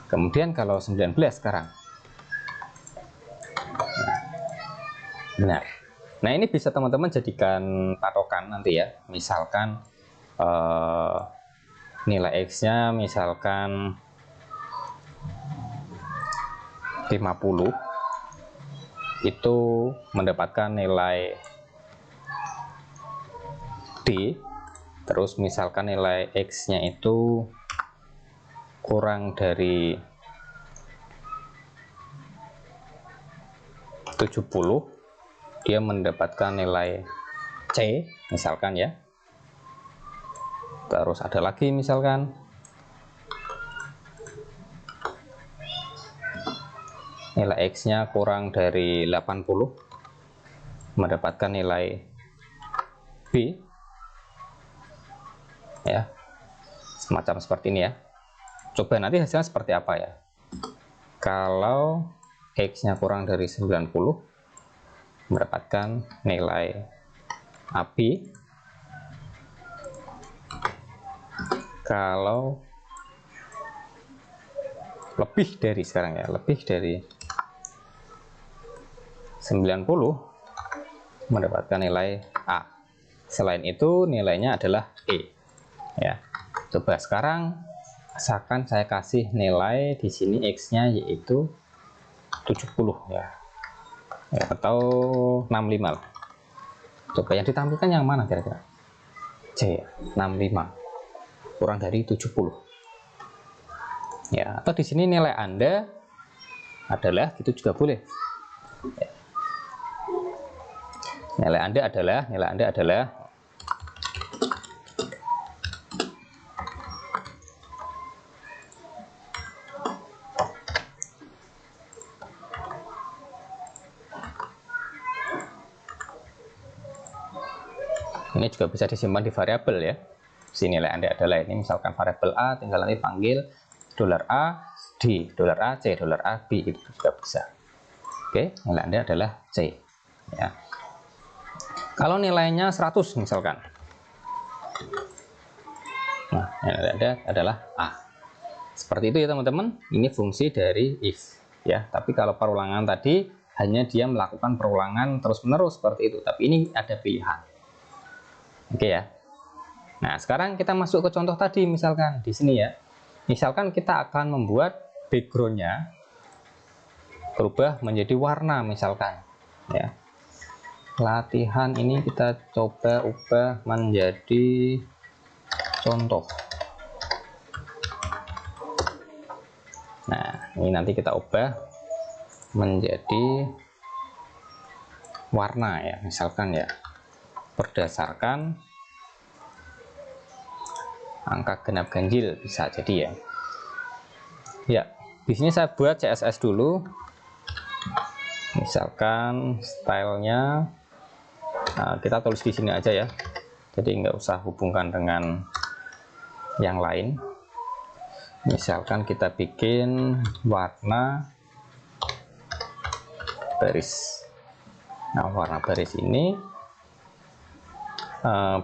Kemudian kalau 19 sekarang, benar. Nah, ini bisa teman-teman jadikan patokan nanti ya. Misalkan nilai X-nya misalkan 50, itu mendapatkan nilai D. Terus misalkan nilai X-nya itu kurang dari 70, dia mendapatkan nilai C misalkan ya. Terus ada lagi misalkan nilai X-nya kurang dari 80, mendapatkan nilai B ya, semacam seperti ini ya. Coba nanti hasilnya seperti apa ya. Kalau X-nya kurang dari 90, mendapatkan nilai AB. Kalau lebih dari, sekarang ya, lebih dari 90, mendapatkan nilai A. Selain itu nilainya adalah E ya. Coba sekarang misalkan saya kasih nilai di sini X-nya yaitu 70 ya, atau 65 lah. Coba yang ditampilkan yang mana kira-kira? C, 65 kurang dari 70 ya. Atau di sini nilai Anda adalah, gitu juga boleh ya. Nilai Anda adalah ini juga bisa disimpan di variabel ya. Si nilai Anda adalah ini, misalkan variabel A, tinggal nanti panggil $A D, $A C, $A B, itu juga bisa. Oke, nilai Anda adalah C ya. Kalau nilainya 100 misalkan, nah nilai Anda adalah A. Seperti itu ya teman-teman. Ini fungsi dari if ya. Tapi kalau perulangan tadi hanya dia melakukan perulangan terus-menerus seperti itu, tapi ini ada pilihan. Oke ya. Nah, sekarang kita masuk ke contoh tadi, misalkan di sini ya. Misalkan kita akan membuat backgroundnya berubah menjadi warna misalkan ya. Latihan ini kita coba ubah menjadi contoh. Nah, ini nanti kita ubah menjadi warna ya, misalkan ya, berdasarkan angka genap ganjil bisa jadi ya. Ya, di sini saya buat CSS dulu. Misalkan stylenya kita tulis di sini aja ya. Jadi nggak usah hubungkan dengan yang lain. Misalkan kita bikin warna baris. Nah, warna baris ini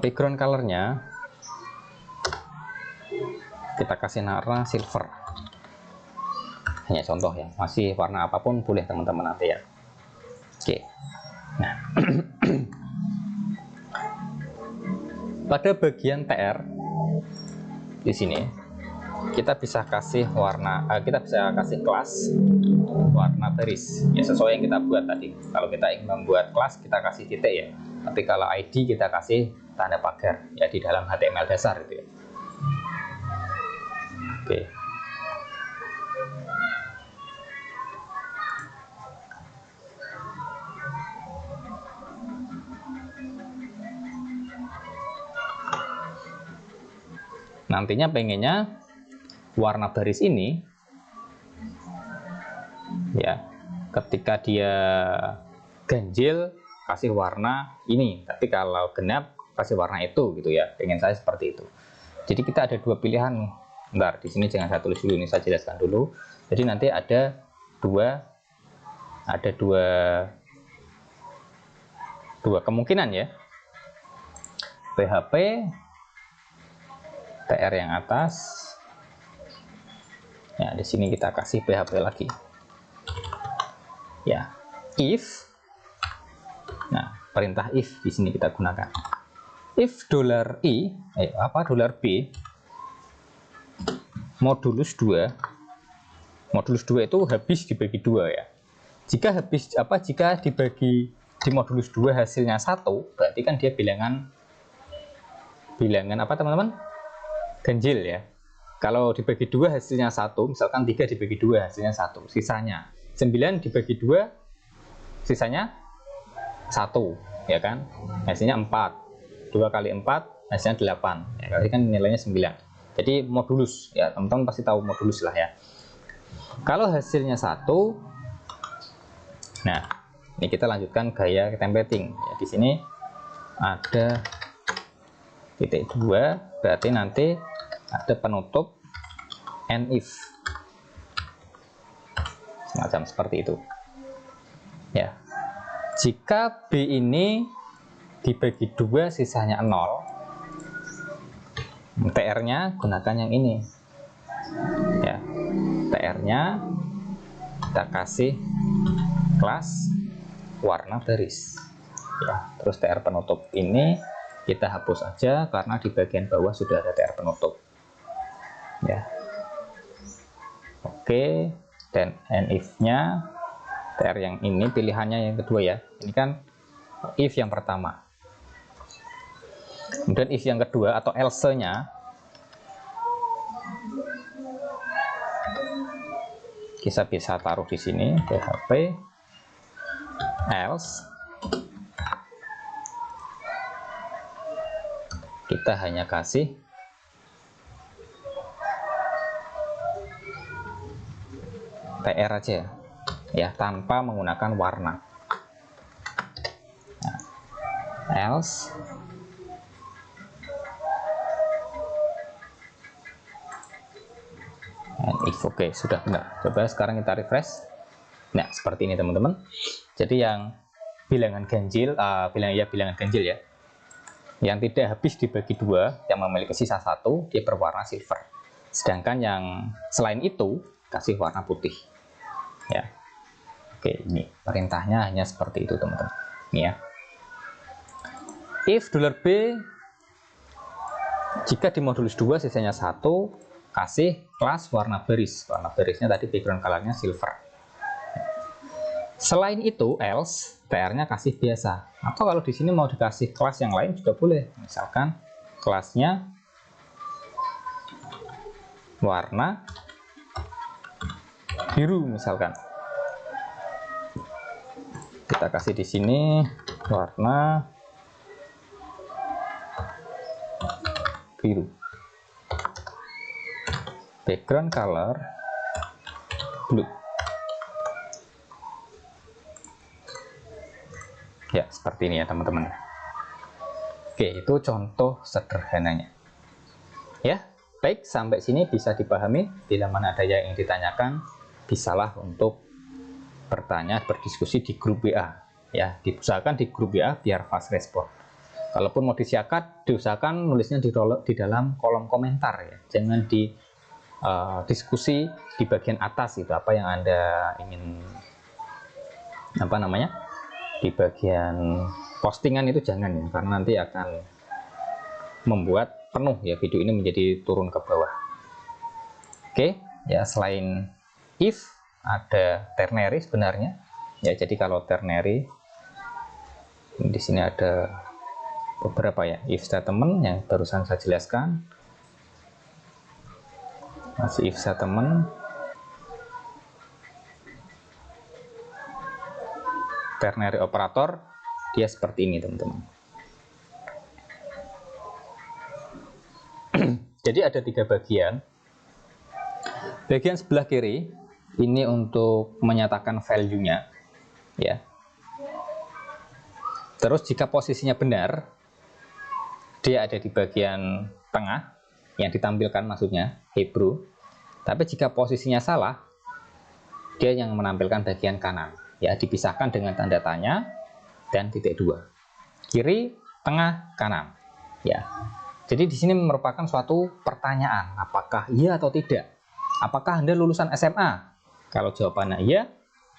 background colornya kita kasih warna silver. Hanya contoh ya, masih warna apapun boleh teman-teman nanti ya. Oke. Nah, pada bagian TR di sini kita bisa kasih warna, kita bisa kasih kelas warna baris ya, sesuai yang kita buat tadi. Kalau kita ingin membuat kelas kita kasih titik ya, tapi kalau ID kita kasih tanda pagar ya di dalam HTML dasar itu ya. Oke. Nantinya pengennya warna baris ini ya, ketika dia ganjil kasih warna ini, tapi kalau genap kasih warna itu gitu ya. Pengen saya seperti itu. Jadi kita ada dua pilihan. Bentar, di sini jangan saya tulis dulu, ini saya jelaskan dulu. Jadi nanti ada dua kemungkinan ya. PHP TR yang atas. Ya, di sini kita kasih PHP lagi. Ya, if. Nah, perintah if di sini kita gunakan. If $i $B modulus 2. Modulus 2 itu habis dibagi 2 ya. Jika dibagi di modulus 2 hasilnya 1, berarti kan dia bilangan apa teman-teman? Ganjil ya. Kalau dibagi 2 hasilnya 1, misalkan 3 dibagi 2 hasilnya 1, sisanya 9 dibagi 2 sisanya 1 ya kan, hasilnya 4, 2 kali 4 hasilnya 8 ya, berarti kan nilainya 9. Jadi modulus ya, teman-teman pasti tahu modulus lah ya. Kalau hasilnya 1, nah ini kita lanjutkan gaya templating ya. Di sini ada titik 2, berarti nanti ada penutup and if, semacam seperti itu ya. Jika B ini dibagi 2 sisanya 0, TR-nya gunakan yang ini ya. TR-nya kita kasih kelas warna baris ya. Terus TR penutup ini kita hapus aja karena di bagian bawah sudah ada TR penutup ya. Oke, dan and if-nya TR yang ini pilihannya yang kedua ya. Ini kan if yang pertama. Kemudian if yang kedua atau else-nya kita bisa taruh di sini PHP else. Kita hanya kasih TR aja ya, tanpa menggunakan warna. Nah, else and if. Oke, sudah benar. Coba sekarang kita refresh. Nah, seperti ini teman-teman. Jadi yang bilangan ganjil, bilangan ganjil ya, yang tidak habis dibagi 2, yang memiliki sisa 1, dia berwarna silver. Sedangkan yang selain itu kasih warna putih ya. Oke, ini perintahnya hanya seperti itu teman-teman. Ini ya. If $B jika di modulus 2 sisanya 1, kasih kelas warna baris. Warna barisnya tadi background colornya silver. Selain itu else, TR-nya kasih biasa. Atau kalau di sini mau dikasih kelas yang lain juga boleh. Misalkan kelasnya warna biru misalkan. Kita kasih di sini warna biru. Background color blue. Ya, seperti ini ya teman-teman. Oke, itu contoh sederhananya. Ya, baik, sampai sini bisa dipahami. Bila mana ada yang ingin ditanyakan, bisalah untuk bertanya, berdiskusi di grup WA. Ya, diusahakan di grup WA biar fast respon. Kalaupun mau disiakat, diusahakan nulisnya di dalam kolom komentar ya. Jangan di diskusi di bagian atas itu, apa yang Anda ingin di bagian postingan itu jangan ya, karena nanti akan membuat penuh ya video ini menjadi turun ke bawah. Oke ya, selain if ada ternary sebenarnya ya. Jadi kalau ternary di sini ada beberapa ya if statement yang barusan saya jelaskan. Masih if statement, ternary operator, dia seperti ini teman-teman. Jadi ada 3 bagian. Bagian sebelah kiri ini untuk menyatakan value-nya, ya. Terus jika posisinya benar, dia ada di bagian tengah yang ditampilkan, maksudnya Hebrew. Tapi jika posisinya salah, dia yang menampilkan bagian kanan, ya, dipisahkan dengan tanda tanya dan titik 2. Kiri, tengah, kanan, ya. Jadi di sini merupakan suatu pertanyaan, apakah iya atau tidak? Apakah Anda lulusan SMA? Kalau jawabannya iya,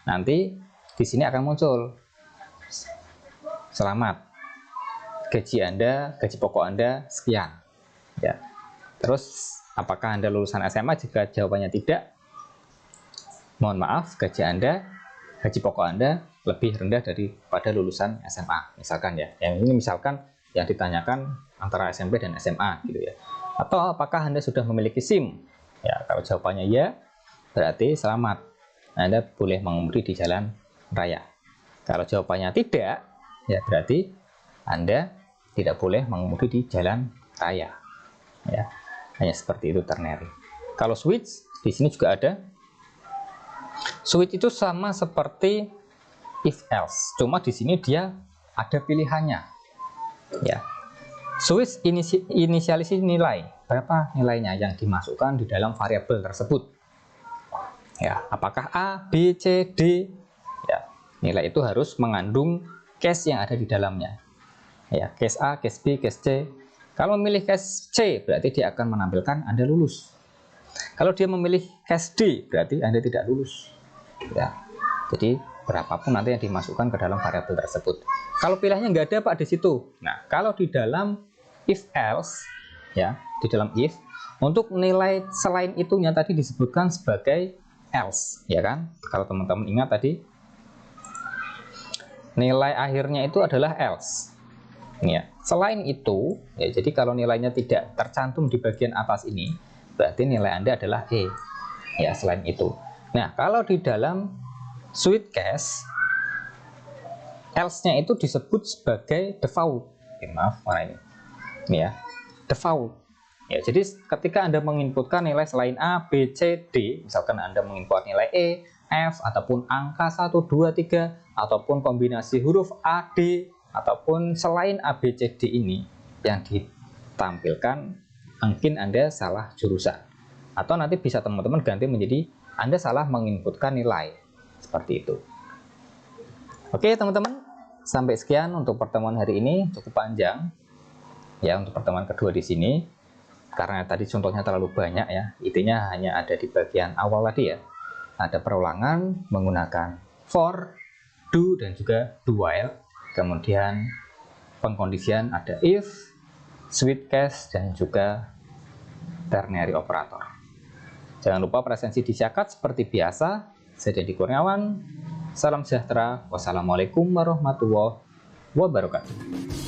nanti di sini akan muncul selamat, gaji Anda, gaji pokok Anda sekian, ya. Terus apakah Anda lulusan SMA? Jika jawabannya tidak, mohon maaf, gaji Anda, gaji pokok Anda lebih rendah daripada lulusan SMA, misalkan ya. Yang ini misalkan yang ditanyakan antara SMP dan SMA gitu ya. Atau apakah Anda sudah memiliki SIM? Ya, kalau jawabannya ya, berarti selamat, Anda boleh mengemudi di jalan raya. Kalau jawabannya tidak, ya berarti Anda tidak boleh mengemudi di jalan raya. Ya, hanya seperti itu ternary. Kalau switch di sini juga ada. Switch itu sama seperti if else, cuma di sini dia ada pilihannya. Ya. Switch inisialisasi nilai, berapa nilainya yang dimasukkan di dalam variabel tersebut. Ya, apakah A, B, C, D? Ya, nilai itu harus mengandung case yang ada di dalamnya. Ya, case A, case B, case C. Kalau memilih case C, berarti dia akan menampilkan Anda lulus. Kalau dia memilih case D, berarti Anda tidak lulus. Ya, jadi berapapun nanti yang dimasukkan ke dalam variabel tersebut. Kalau pilihannya nggak ada Pak di situ. Nah, kalau di dalam if else, ya, di dalam if, untuk nilai selain itunya tadi disebutkan sebagai else, ya kan? Kalau teman-teman ingat tadi, nilai akhirnya itu adalah else. Ya, selain itu, ya, jadi kalau nilainya tidak tercantum di bagian atas ini, berarti nilai Anda adalah E. Ya, selain itu. Nah, kalau di dalam switch case, else-nya itu disebut sebagai default. Maaf, mana ini ya, default. Ya, jadi ketika Anda menginputkan nilai selain A, B, C, D, misalkan Anda menginput nilai E, F, ataupun angka 1, 2, 3, ataupun kombinasi huruf A, D, ataupun selain A, B, C, D ini yang ditampilkan, mungkin Anda salah jurusan. Atau nanti bisa teman-teman ganti menjadi Anda salah menginputkan nilai. Seperti itu. Oke teman-teman, sampai sekian untuk pertemuan hari ini, cukup panjang. Ya, untuk pertemuan kedua di sini, karena tadi contohnya terlalu banyak ya, intinya hanya ada di bagian awal tadi ya. Ada perulangan menggunakan for, do, dan juga do while. Kemudian pengkondisian ada if, switch case, dan juga ternary operator. Jangan lupa presensi disyakat seperti biasa. Saya Dedi Kurniawan, salam sejahtera, wassalamualaikum warahmatullahi wabarakatuh.